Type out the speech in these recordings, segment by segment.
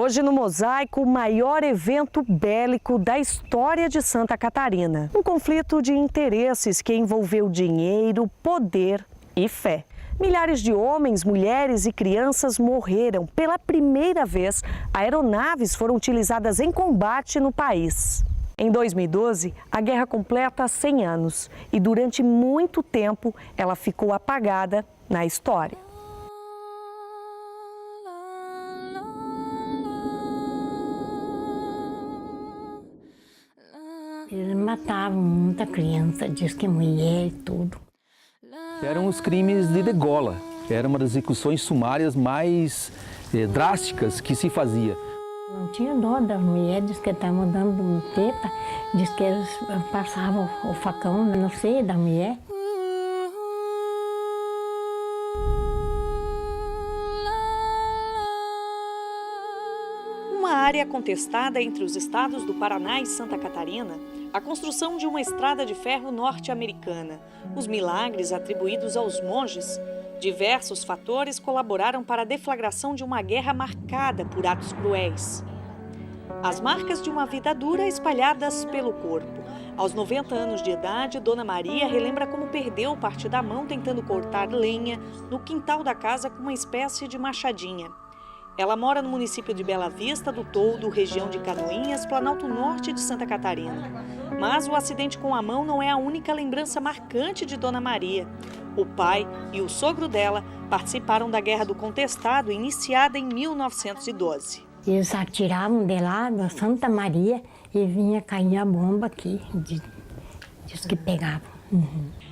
Hoje no Mosaico, o maior evento bélico da história de Santa Catarina. Um conflito de interesses que envolveu dinheiro, poder e fé. Milhares de homens, mulheres e crianças morreram. Pela primeira vez, aeronaves foram utilizadas em combate no país. Em 2012, a guerra completa 100 anos e durante muito tempo ela ficou apagada na história. Eles matavam muita criança, diz que mulher e tudo. Eram os crimes de degola. Era uma das execuções sumárias mais drásticas que se fazia. Não tinha dó das mulheres, diz que estavam dando teta, diz que eles passavam o facão no seio da mulher. Uma área contestada entre os estados do Paraná e Santa Catarina, a construção de uma estrada de ferro norte-americana, os milagres atribuídos aos monges, diversos fatores colaboraram para a deflagração de uma guerra marcada por atos cruéis. As marcas de uma vida dura espalhadas pelo corpo. Aos 90 anos de idade, Dona Maria relembra como perdeu parte da mão tentando cortar lenha no quintal da casa com uma espécie de machadinha. Ela mora no município de Bela Vista do Toldo, região de Canoinhas, Planalto Norte de Santa Catarina. Mas o acidente com a mão não é a única lembrança marcante de Dona Maria. O pai e o sogro dela participaram da Guerra do Contestado, iniciada em 1912. Eles atiravam de lá da Santa Maria e vinha cair a bomba aqui, diz que pegavam.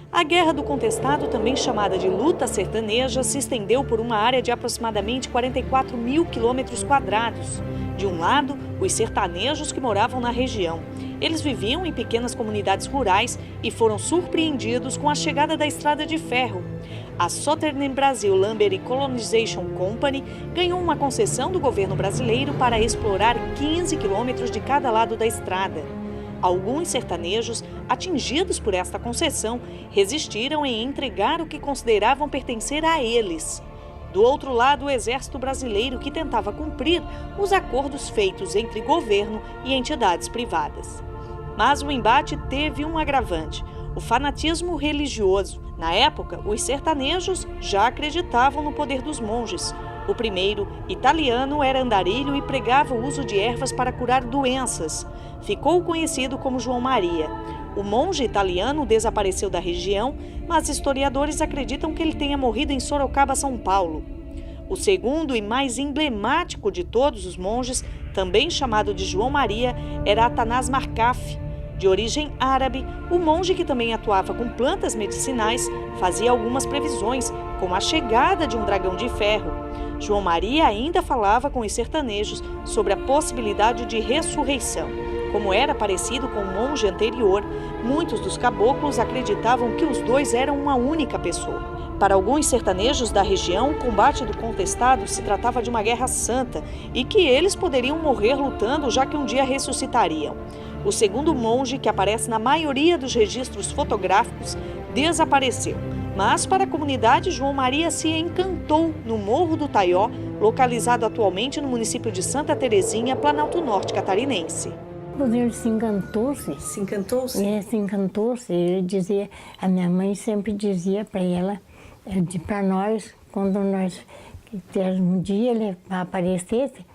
A Guerra do Contestado, também chamada de Luta Sertaneja, se estendeu por uma área de aproximadamente 44 mil quilômetros quadrados. De um lado, os sertanejos que moravam na região. Eles viviam em pequenas comunidades rurais e foram surpreendidos com a chegada da estrada de ferro. A Southern Brazil Lumber Colonization Company ganhou uma concessão do governo brasileiro para explorar 15 quilômetros de cada lado da estrada. Alguns sertanejos, atingidos por esta concessão, resistiram em entregar o que consideravam pertencer a eles. Do outro lado, o Exército Brasileiro, que tentava cumprir os acordos feitos entre governo e entidades privadas. Mas o embate teve um agravante: o fanatismo religioso. Na época, os sertanejos já acreditavam no poder dos monges. O primeiro, italiano, era andarilho e pregava o uso de ervas para curar doenças. Ficou conhecido como João Maria. O monge italiano desapareceu da região, mas historiadores acreditam que ele tenha morrido em Sorocaba, São Paulo. O segundo e mais emblemático de todos os monges, também chamado de João Maria, era Atanás Marcaf. De origem árabe, o monge, que também atuava com plantas medicinais, fazia algumas previsões, como a chegada de um dragão de ferro. João Maria ainda falava com os sertanejos sobre a possibilidade de ressurreição. Como era parecido com o monge anterior, muitos dos caboclos acreditavam que os dois eram uma única pessoa. Para alguns sertanejos da região, o combate do contestado se tratava de uma guerra santa e que eles poderiam morrer lutando, já que um dia ressuscitariam. O segundo monge, que aparece na maioria dos registros fotográficos, desapareceu. Mas para a comunidade, João Maria se encantou no Morro do Taió, localizado atualmente no município de Santa Terezinha, Planalto Norte catarinense. Ele se encantou-se. Se encantou-se? Ele se encantou-se. Ele dizia, a minha mãe sempre dizia para ela, para nós, quando nós um dia ele aparecesse,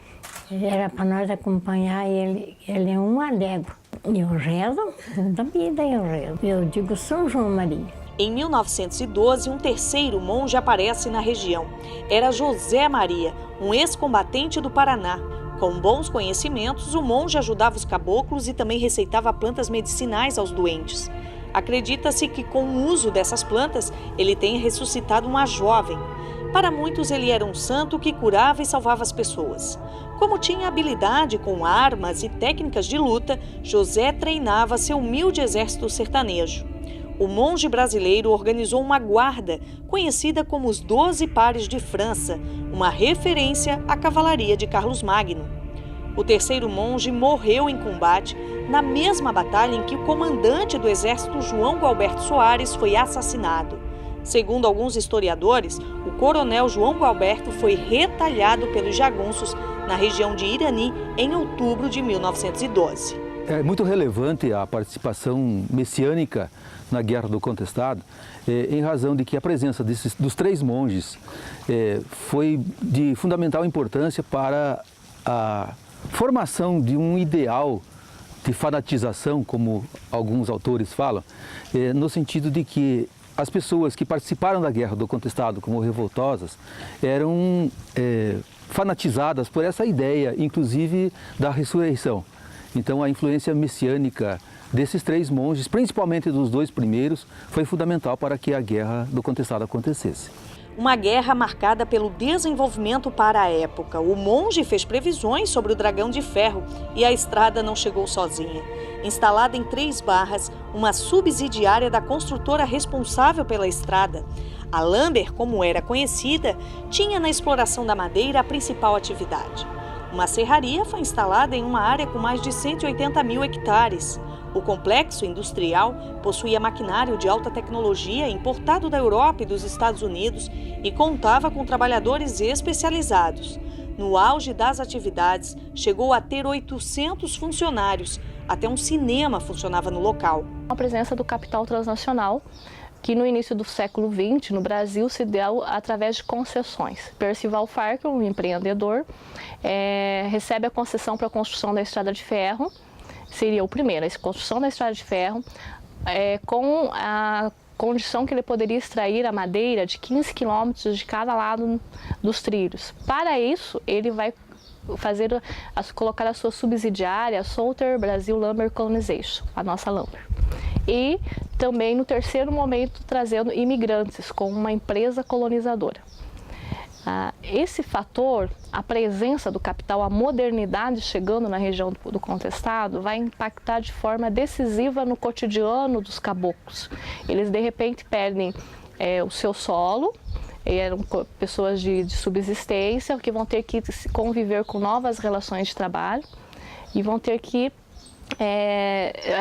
era para nós acompanhar ele é um alégro. Eu rezo, toda a vida eu rezo. Eu digo São João Maria. Em 1912, um terceiro monge aparece na região. Era José Maria, um ex-combatente do Paraná. Com bons conhecimentos, o monge ajudava os caboclos e também receitava plantas medicinais aos doentes. Acredita-se que, com o uso dessas plantas, ele tenha ressuscitado uma jovem. Para muitos, ele era um santo que curava e salvava as pessoas. Como tinha habilidade com armas e técnicas de luta, José treinava seu humilde exército sertanejo. O monge brasileiro organizou uma guarda, conhecida como os 12 Pares de França, uma referência à cavalaria de Carlos Magno. O terceiro monge morreu em combate na mesma batalha em que o comandante do exército, João Gualberto Soares, foi assassinado. Segundo alguns historiadores, o coronel João Gualberto foi retalhado pelos jagunços na região de Irani, em outubro de 1912. É muito relevante a participação messiânica na Guerra do Contestado, em razão de que a presença dos 3 monges foi de fundamental importância para a formação de um ideal de fanatização, como alguns autores falam, no sentido de que as pessoas que participaram da Guerra do Contestado como revoltosas eram fanatizadas por essa ideia, inclusive da ressurreição. Então a influência messiânica desses 3 monges, principalmente dos 2 primeiros, foi fundamental para que a Guerra do Contestado acontecesse. Uma guerra marcada pelo desenvolvimento para a época. O monge fez previsões sobre o dragão de ferro e a estrada não chegou sozinha. Instalada em 3 barras, uma subsidiária da construtora responsável pela estrada, a Lamber, como era conhecida, tinha na exploração da madeira a principal atividade. Uma serraria foi instalada em uma área com mais de 180 mil hectares. O complexo industrial possuía maquinário de alta tecnologia importado da Europa e dos Estados Unidos e contava com trabalhadores especializados. No auge das atividades, chegou a ter 800 funcionários. Até um cinema funcionava no local. A presença do capital transnacional, que no início do século XX, no Brasil, se deu através de concessões. Percival Farker, um empreendedor, recebe a concessão para a construção da estrada de ferro. Seria o primeiro, a construção da estrada de ferro, com a condição que ele poderia extrair a madeira de 15 quilômetros de cada lado dos trilhos. Para isso, ele vai colocar a sua subsidiária, a Souter Brazil Lumber Colonization, a nossa Lumber. E também, no terceiro momento, trazendo imigrantes com uma empresa colonizadora. Esse fator, a presença do capital, a modernidade chegando na região do Contestado, vai impactar de forma decisiva no cotidiano dos caboclos. Eles, de repente, perdem o seu solo, eram pessoas de subsistência, que vão ter que conviver com novas relações de trabalho e vão ter que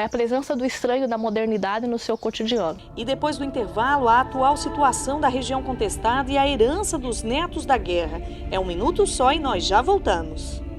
a presença do estranho, da modernidade no seu cotidiano. E depois do intervalo, a atual situação da região contestada e a herança dos netos da guerra. É um minuto só e nós já voltamos. –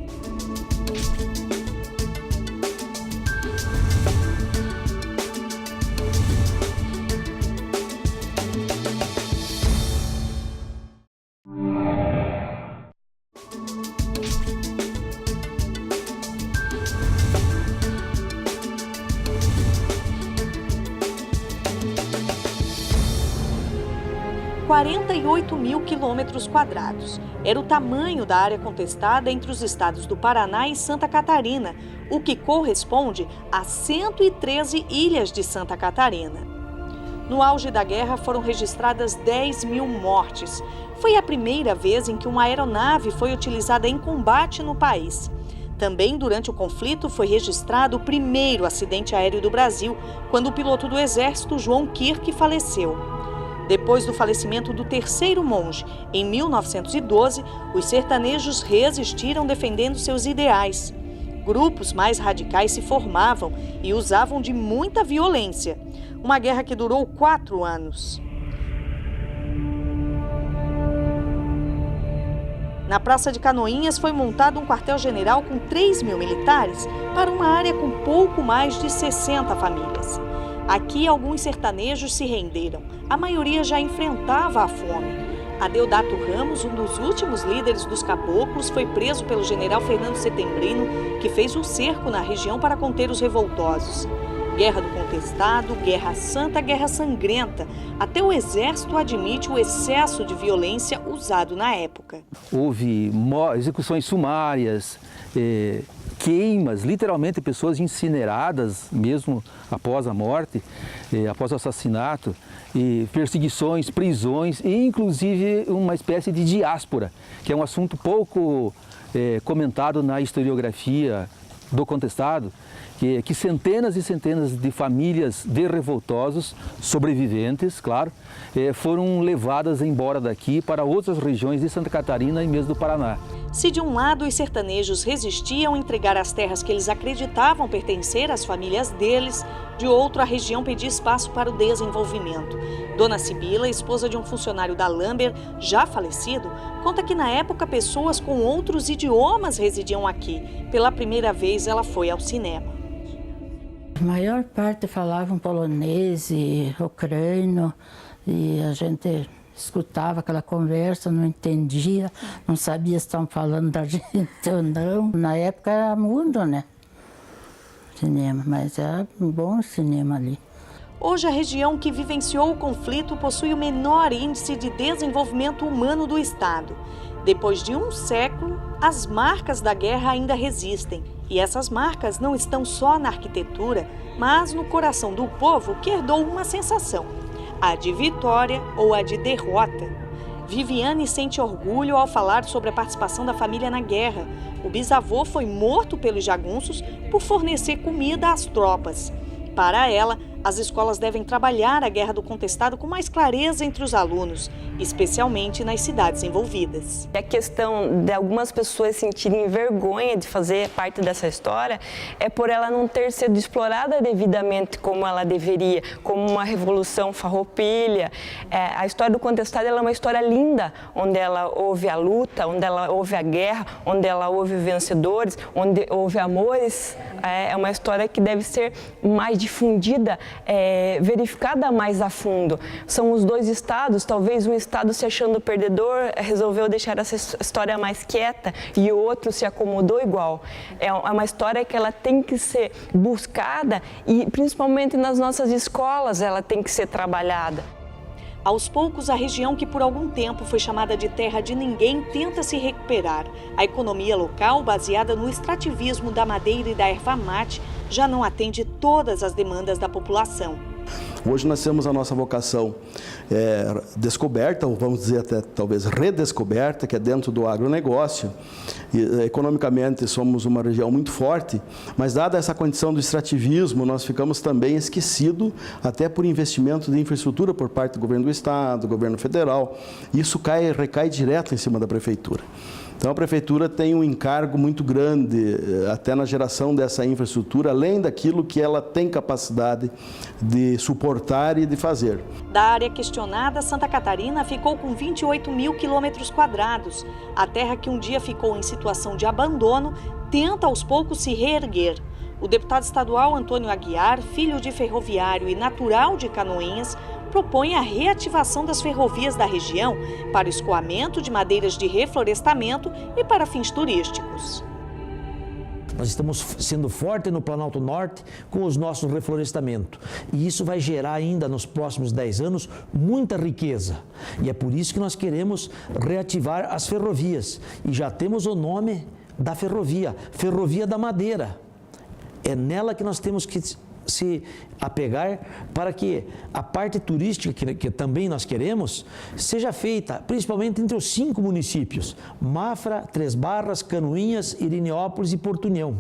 48 mil quilômetros quadrados. Era o tamanho da área contestada entre os estados do Paraná e Santa Catarina, o que corresponde a 113 ilhas de Santa Catarina. No auge da guerra foram registradas 10 mil mortes. Foi a primeira vez em que uma aeronave foi utilizada em combate no país. Também durante o conflito foi registrado o primeiro acidente aéreo do Brasil, quando o piloto do Exército, João Kirk, faleceu. Depois do falecimento do terceiro monge, em 1912, os sertanejos resistiram defendendo seus ideais. Grupos mais radicais se formavam e usavam de muita violência. Uma guerra que durou 4 anos. Na Praça de Canoinhas foi montado um quartel-general com 3 mil militares para uma área com pouco mais de 60 famílias. Aqui, alguns sertanejos se renderam. A maioria já enfrentava a fome. Adeodato Ramos, um dos últimos líderes dos caboclos, foi preso pelo general Fernando Setembrino, que fez um cerco na região para conter os revoltosos. Guerra do Contestado, Guerra Santa, Guerra Sangrenta. Até o Exército admite o excesso de violência usado na época. Houve execuções sumárias, queimas, literalmente pessoas incineradas mesmo após a morte, após o assassinato, e perseguições, prisões e inclusive uma espécie de diáspora, que é um assunto pouco comentado na historiografia do Contestado, que centenas e centenas de famílias de revoltosos, sobreviventes, claro, foram levadas embora daqui para outras regiões de Santa Catarina e mesmo do Paraná. Se de um lado os sertanejos resistiam a entregar as terras que eles acreditavam pertencer às famílias deles, de outro, a região pedia espaço para o desenvolvimento. Dona Sibila, esposa de um funcionário da Lamber, já falecido, conta que na época pessoas com outros idiomas residiam aqui. Pela primeira vez ela foi ao cinema. A maior parte falavam polonês e ucraniano e a gente escutava aquela conversa, não entendia, não sabia se estavam falando da gente ou não. Na época era mudo, né? Cinema, mas era um bom cinema ali. Hoje, a região que vivenciou o conflito possui o menor índice de desenvolvimento humano do estado. Depois de um século, as marcas da guerra ainda resistem. E essas marcas não estão só na arquitetura, mas no coração do povo que herdou uma sensação: a de vitória ou a de derrota. Viviane sente orgulho ao falar sobre a participação da família na guerra. O bisavô foi morto pelos jagunços por fornecer comida às tropas. Para ela, as escolas devem trabalhar a Guerra do Contestado com mais clareza entre os alunos, especialmente nas cidades envolvidas. A questão de algumas pessoas sentirem vergonha de fazer parte dessa história é por ela não ter sido explorada devidamente como ela deveria, como uma revolução farroupilha. A história do Contestado é uma história linda, onde ela houve a luta, onde ela houve a guerra, onde ela houve vencedores, onde houve amores. É uma história que deve ser mais difundida, verificada mais a fundo. São os dois estados, talvez um estado se achando perdedor resolveu deixar essa história mais quieta e o outro se acomodou igual. É uma história que ela tem que ser buscada e principalmente nas nossas escolas ela tem que ser trabalhada. Aos poucos, a região que por algum tempo foi chamada de terra de ninguém tenta se recuperar. A economia local, baseada no extrativismo da madeira e da erva mate, já não atende todas as demandas da população. Hoje nós temos a nossa vocação descoberta, ou vamos dizer até talvez redescoberta, que é dentro do agronegócio. E, economicamente somos uma região muito forte, mas dada essa condição do extrativismo, nós ficamos também esquecidos, até por investimento de infraestrutura por parte do governo do estado, do governo federal. Isso recai direto em cima da prefeitura. Então a prefeitura tem um encargo muito grande, até na geração dessa infraestrutura, além daquilo que ela tem capacidade de suportar e de fazer. Da área questionada, Santa Catarina ficou com 28 mil quilômetros quadrados. A terra que um dia ficou em situação de abandono tenta aos poucos se reerguer. O deputado estadual Antônio Aguiar, filho de ferroviário e natural de Canoinhas, propõe a reativação das ferrovias da região para o escoamento de madeiras de reflorestamento e para fins turísticos. Nós estamos sendo fortes no Planalto Norte com os nossos reflorestamentos. E isso vai gerar ainda nos próximos 10 anos muita riqueza. E é por isso que nós queremos reativar as ferrovias. E já temos o nome da ferrovia, Ferrovia da Madeira. É nela que nós temos que se apegar para que a parte turística, que também nós queremos, seja feita principalmente entre os 5 municípios, Mafra, Três Barras, Canoinhas, Irineópolis e Porto União.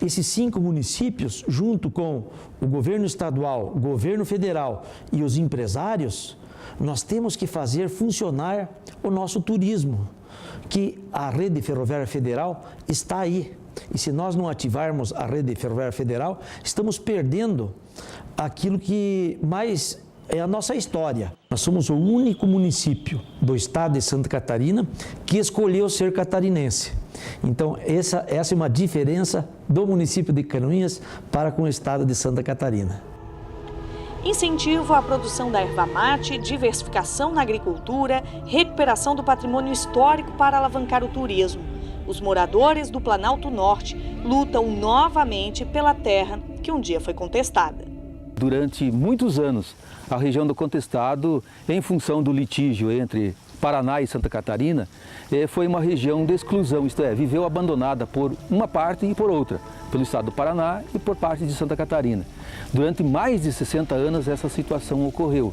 Esses 5 municípios, junto com o governo estadual, o governo federal e os empresários, nós temos que fazer funcionar o nosso turismo, que a rede ferroviária federal está aí. E se nós não ativarmos a rede ferroviária federal, estamos perdendo aquilo que mais é a nossa história. Nós somos o único município do estado de Santa Catarina que escolheu ser catarinense. Então, essa é uma diferença do município de Canoinhas para com o estado de Santa Catarina. Incentivo à produção da erva mate, diversificação na agricultura, recuperação do patrimônio histórico para alavancar o turismo. Os moradores do Planalto Norte lutam novamente pela terra que um dia foi contestada. Durante muitos anos, a região do Contestado, em função do litígio entre Paraná e Santa Catarina, foi uma região de exclusão, isto é, viveu abandonada por uma parte e por outra, pelo estado do Paraná e por parte de Santa Catarina. Durante mais de 60 anos essa situação ocorreu.